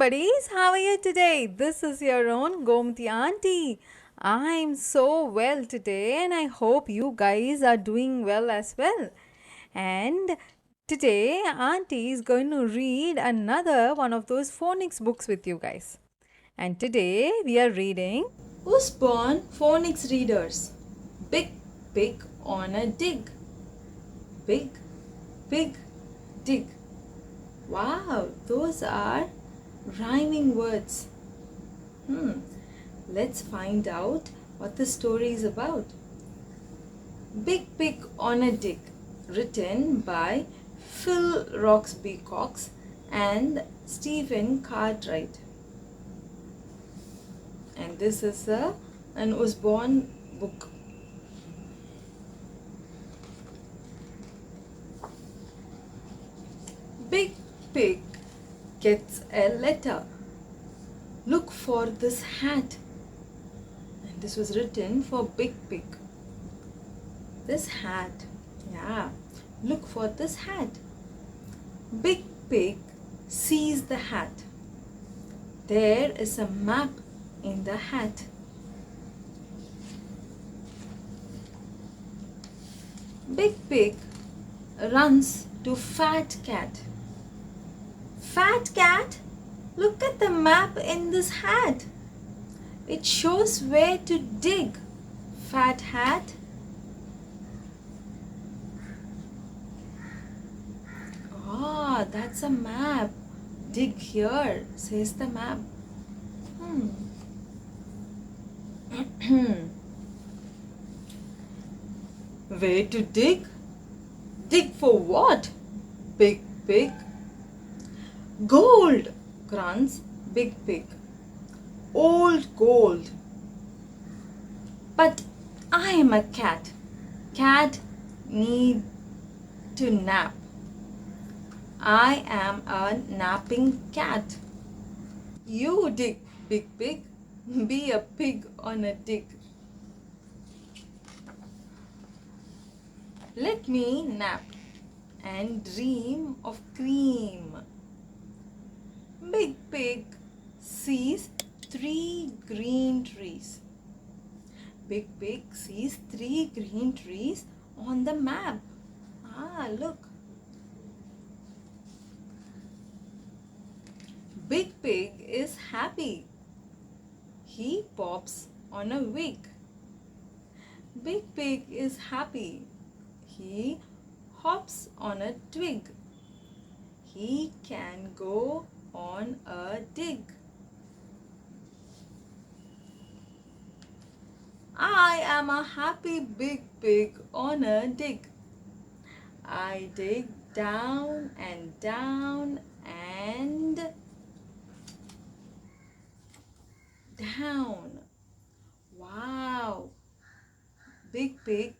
buddies, how are you today? This is your own Gomti auntie. I'm so well today and I hope you guys are doing well as well. And today auntie is going to read another one of those phonics books with you guys. And today we are reading Usborne Phonics Readers. Big pig on a dig. Big pig dig. Wow, those are rhyming words. Let's find out what the story is about. Big Pig on a Dig, written by Phil Roxby Cox and Stephen Cartwright. And this is an Usborne book. Big Pig gets a letter. Look for this hat. And this was written for Big Pig. This hat. Yeah. Look for this hat. Big Pig sees the hat. There is a map in the hat. Big Pig runs to Fat Cat. Fat Cat, look at the map in this hat. It shows where to dig. Fat Hat. Ah, that's a map. Dig here, says the map. Where to dig? Dig for what? Big Pig. Gold, grunts Big Pig. Old gold. But I am a cat. Cat need to nap. I am a napping cat. You dig, Big Pig. Be a pig on a dig. Let me nap and dream of cream. Big Pig sees 3 green trees. Big Pig sees 3 green trees on the map. Ah, look. Big Pig is happy. He pops on a wig. Big Pig is happy. He hops on a twig. He can go on a dig. I am a happy Big Pig on a dig. I dig down and down and down. Wow! Big Pig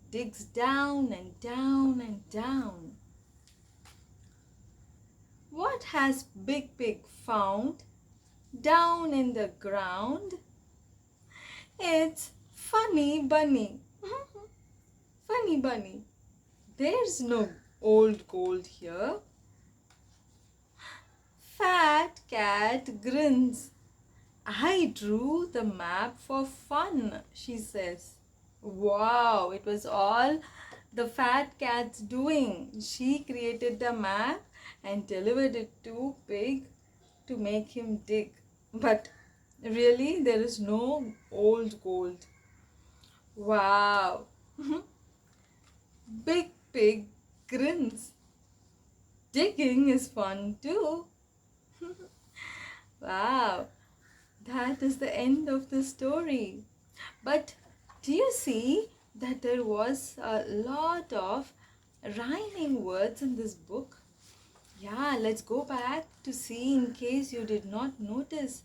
digs down and down and down. What has Big Pig found down in the ground? It's Funny Bunny. Funny Bunny. There's no old gold here. Fat Cat grins. I drew the map for fun, she says. Wow, it was all the Fat Cat's doing. She created the map and delivered it to Pig to make him dig. But really, there is no old gold. Wow. Big Pig grins. Digging is fun too. Wow. That is the end of the story. But do you see that there was a lot of rhyming words in this book? Yeah, let's go back to see in case you did not notice.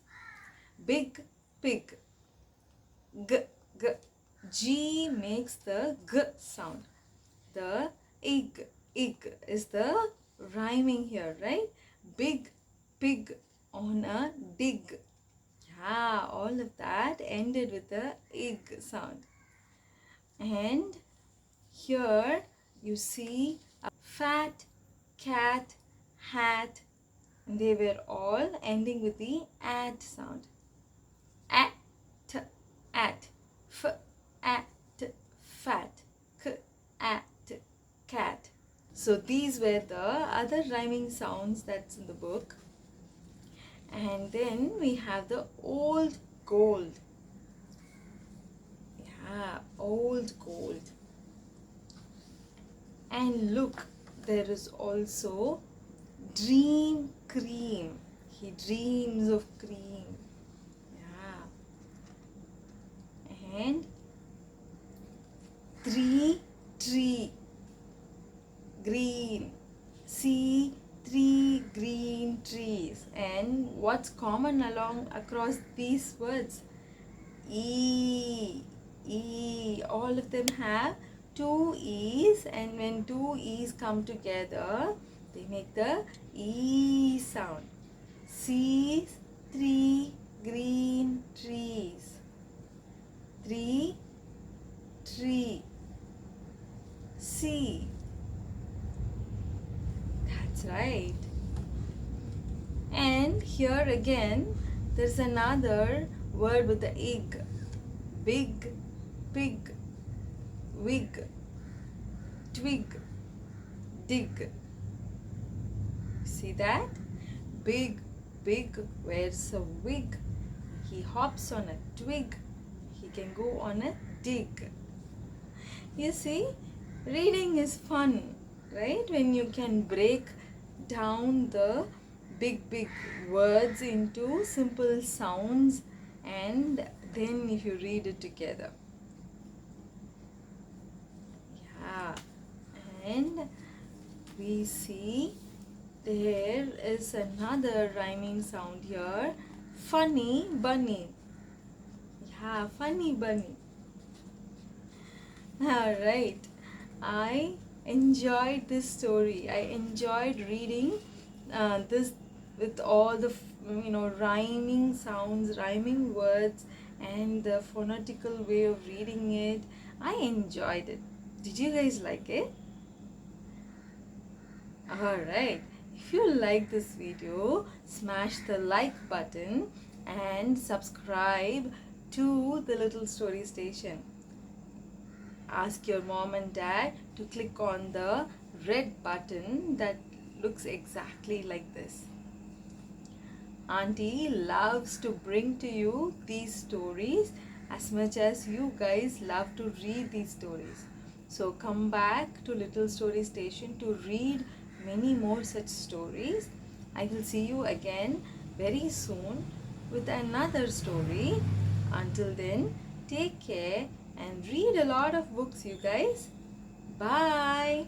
Big Pig. G, G. G makes the G sound. The ig is the rhyming here, right? Big Pig on a dig. Yeah, all of that ended with the ig sound. And here you see a fat cat hat They were all ending with the at sound. At, at, f, at, fat, k, at, cat. So these were the other rhyming sounds that's in the book. And then we have the old gold. Yeah, old gold. And look, there is also dream cream. He dreams of cream. Yeah. And tree, green. See 3 green trees. And what's common across these words? E, all of them have two E's, and when two E's come together, they make the E sound. See 3 green trees. Tree. See. That's right. And here again, there's another word with the egg. Big, pig, wig, twig, dig. See that? Big wears a wig. He hops on a twig. He can go on a dig. You see, reading is fun, right? When you can break down the big words into simple sounds, and then if you read it together. Yeah. And we see there is another rhyming sound here. Funny bunny. Yeah, funny bunny. Alright. I enjoyed this story. I enjoyed reading this with all the rhyming sounds, rhyming words, and the phonetical way of reading it. I enjoyed it. Did you guys like it? Alright, if you like this video, smash the like button and subscribe to the Little Story Station. Ask your mom and dad to click on the red button that looks exactly like this. Auntie loves to bring to you these stories as much as you guys love to read these stories. So come back to Little Story Station to read many more such stories. I will see you again very soon with another story. Until then, take care and read a lot of books, you guys. Bye.